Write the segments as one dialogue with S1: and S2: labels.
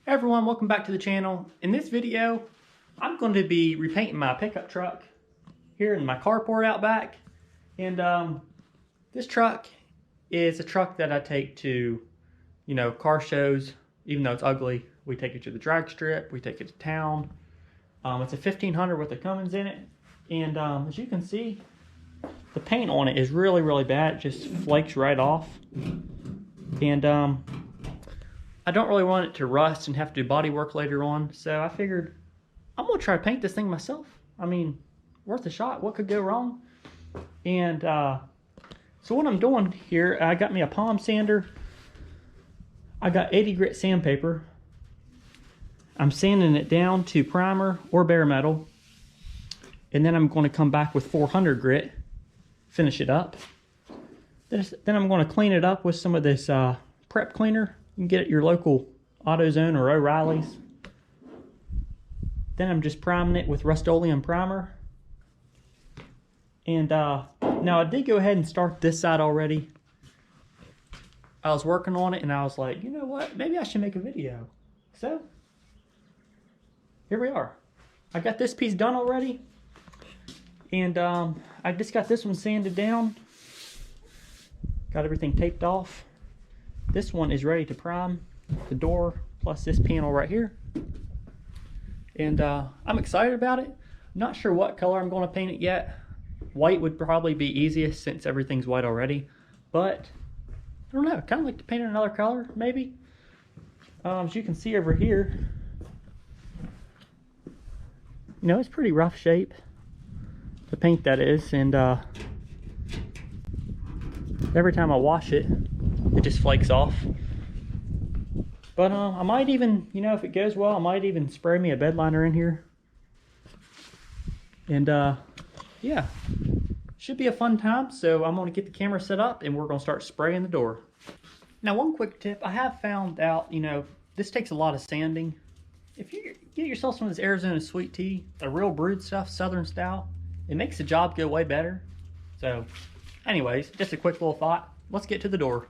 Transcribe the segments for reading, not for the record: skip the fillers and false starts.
S1: Hey everyone, welcome back to the channel. In this video, I'm going to be repainting my pickup truck here in my carport out back. And this truck is a truck that I take to, car shows. Even though it's ugly, we take it to the drag strip, we take it to town. It's a 1500 with a Cummins in it. And as you can see, the paint on it is really, really bad. It just flakes right off. And I don't really want it to rust and have to do body work later on, so I figured I'm gonna try to paint this thing myself. I mean, worth a shot. What could go wrong? And so what I'm doing here, I got me a palm sander. I got 80 grit sandpaper. I'm sanding it down to primer or bare metal, and then I'm going to come back with 400 grit, finish it up. Then I'm going to clean it up with some of this prep cleaner. You can get it at your local AutoZone or O'Reilly's. Then I'm just priming it with Rust-Oleum primer. And now I did go ahead and start this side already. I was working on it and I was like, you know what? Maybe I should make a video. So, here we are. I got this piece done already. And I just got this one sanded down. Got everything taped off. This one is ready to prime the door plus this panel right here. And I'm excited about it. I'm not sure what color I'm going to paint it yet. White would probably be easiest since everything's white already. But I don't know, kind of like to paint it another color maybe. As you can see over here, it's pretty rough shape. The paint that is, and every time I wash it, it just flakes off. But I might even, if it goes well, I might even spray me a bed liner in here. And yeah, should be a fun time. So I'm going to get the camera set up and we're going to start spraying the door. Now, one quick tip, I have found out, this takes a lot of sanding. If you get yourself some of this Arizona sweet tea, the real brewed stuff, Southern style, it makes the job go way better. So anyways, just a quick little thought. Let's get to the door.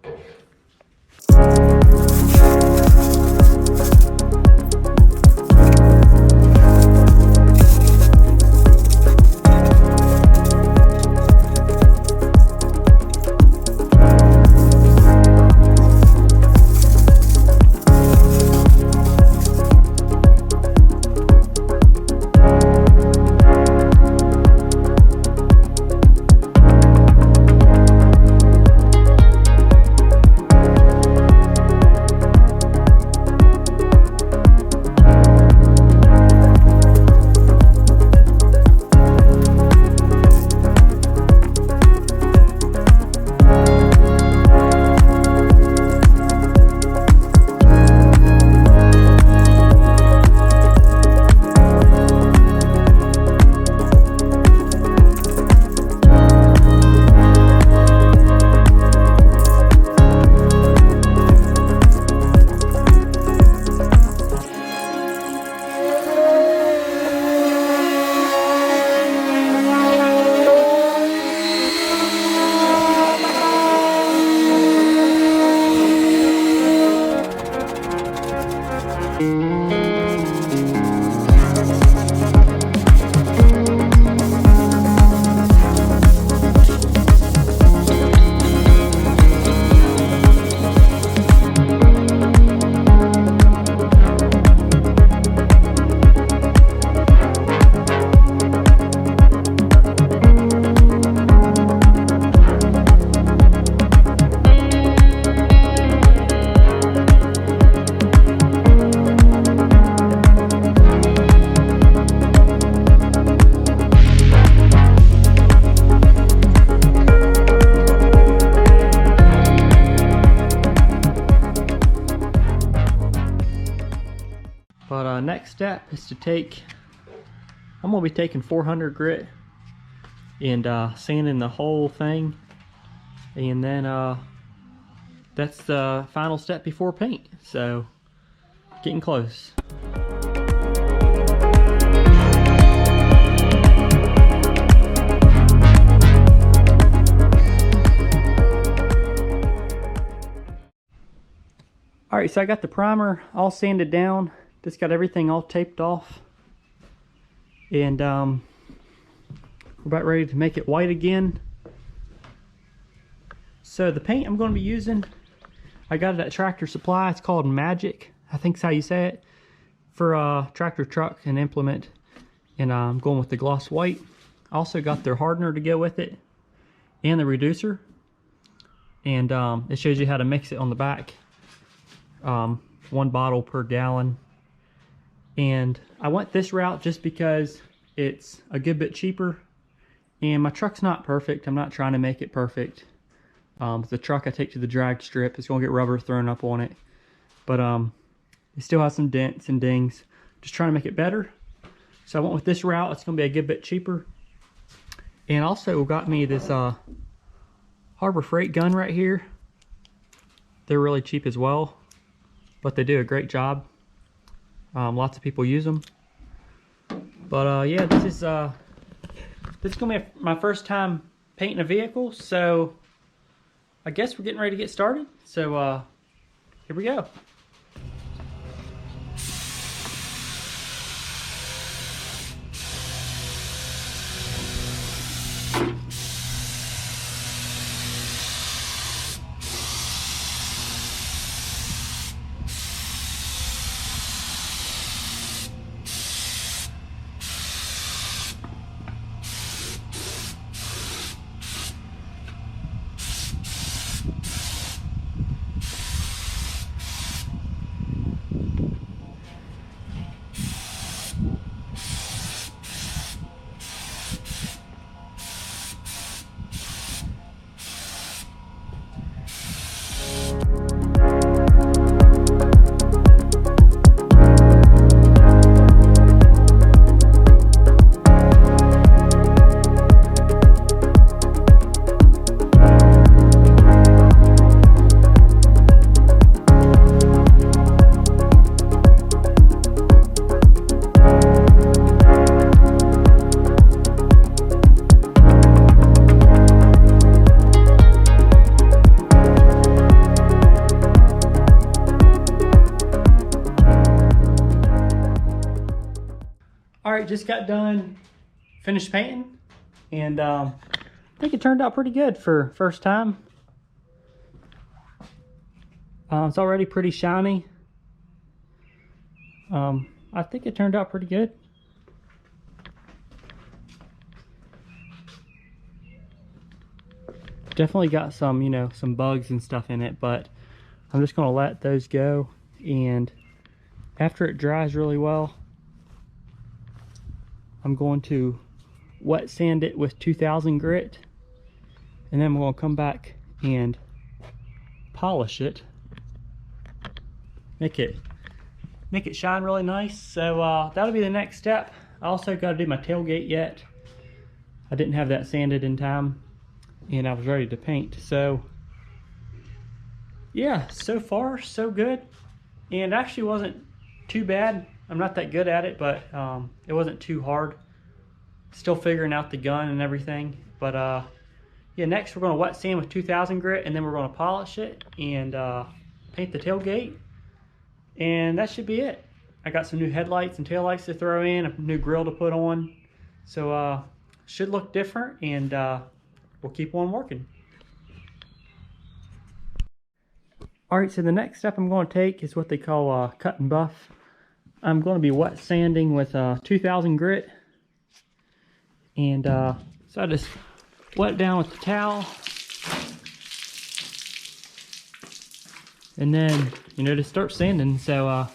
S1: But next step is to I'm going to be taking 400 grit and sanding the whole thing. And then that's the final step before paint. So, getting close. All right, so I got the primer all sanded down. Just got everything all taped off. And we're about ready to make it white again. So the paint I'm going to be using, I got it at Tractor Supply. It's called Magic, I think is how you say it, for tractor, truck, and implement. And I'm going with the gloss white. I also got their hardener to go with it and the reducer. And it shows you how to mix it on the back. 1 bottle per gallon. And I went this route just because it's a good bit cheaper. And my truck's not perfect. I'm not trying to make it perfect. The truck I take to the drag strip, it's going to get rubber thrown up on it. But it still has some dents and dings. Just trying to make it better. So I went with this route. It's going to be a good bit cheaper. And also got me this Harbor Freight gun right here. They're really cheap as well, but they do a great job. Lots of people use them. But yeah, this is gonna be my first time painting a vehicle, so I guess we're getting ready to get started. So here we go. Alright, just got done finished painting, and I think it turned out pretty good for first time. It's already pretty shiny. I think it turned out pretty good. Definitely got some, you know, some bugs and stuff in it, but I'm just going to let those go, and after it dries really well, I'm going to wet sand it with 2000 grit, and then I'm going to come back and polish it, make it shine really nice. So that'll be the next step. I also got to do my tailgate yet. I didn't have that sanded in time, and I was ready to paint. So yeah, so far so good, and actually wasn't too bad. I'm not that good at it, but it wasn't too hard. Still figuring out the gun and everything. But yeah, next we're going to wet sand with 2000 grit, and then we're going to polish it and paint the tailgate. And that should be it. I got some new headlights and taillights to throw in, a new grill to put on. So should look different, and we'll keep on working. Alright, so the next step I'm going to take is what they call cut and buff. I'm going to be wet sanding with 2000 grit, and so I just wet it down with the towel, and then, you know, just start sanding. So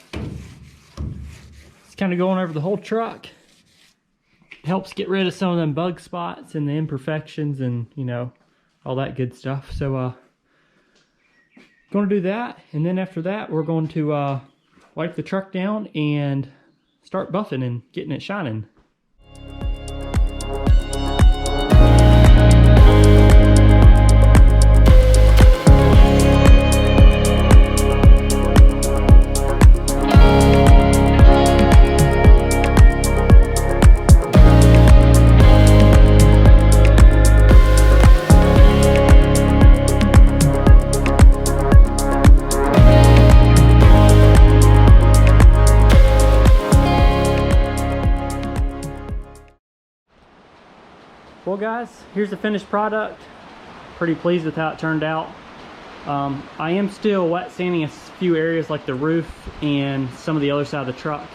S1: it's kind of going over the whole truck. It helps get rid of some of them bug spots and the imperfections and, you know, all that good stuff. So going to do that, and then after that we're going to wipe the truck down and start buffing and getting it shining. Well guys, here's the finished product. Pretty pleased with how it turned out. I am still wet sanding a few areas like the roof and some of the other side of the truck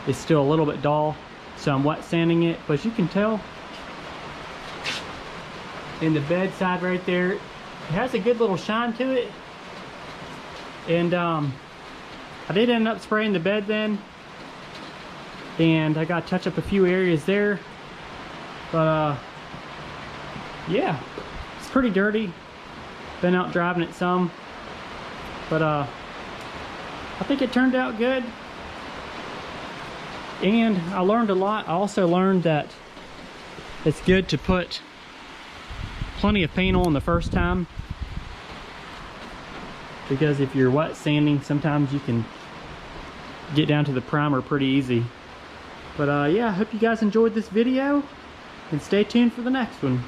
S1: is still a little bit dull, so I'm wet sanding it. But as you can tell, in the bed side right there, it has a good little shine to it. And I did end up spraying the bed then, and I got to touch up a few areas there. But yeah, it's pretty dirty. Been out driving it some, but I think it turned out good. And I learned a lot. I also learned that it's good to put plenty of paint on the first time, because if you're wet sanding, sometimes you can get down to the primer pretty easy. But yeah, I hope you guys enjoyed this video, and stay tuned for the next one.